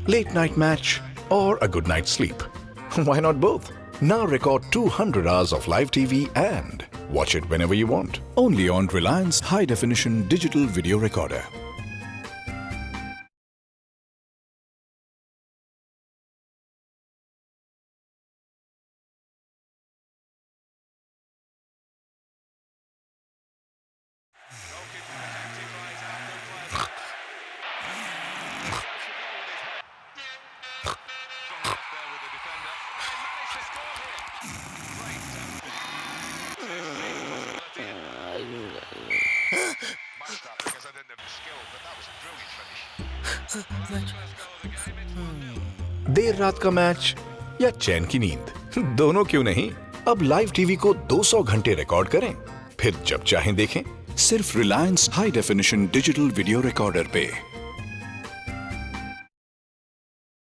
Late night match or a good night's sleep? Why not both? Now record 200 hours of live TV and watch it whenever you want. Only on Reliance High Definition Digital Video Recorder. देर रात का match या चैन की नींद, दोनों क्यों नहीं? अब live TV को 200 घंटे रिकॉर्ड करें, फिर जब चाहें देखें, सिर्फ Reliance high definition digital video recorder पे।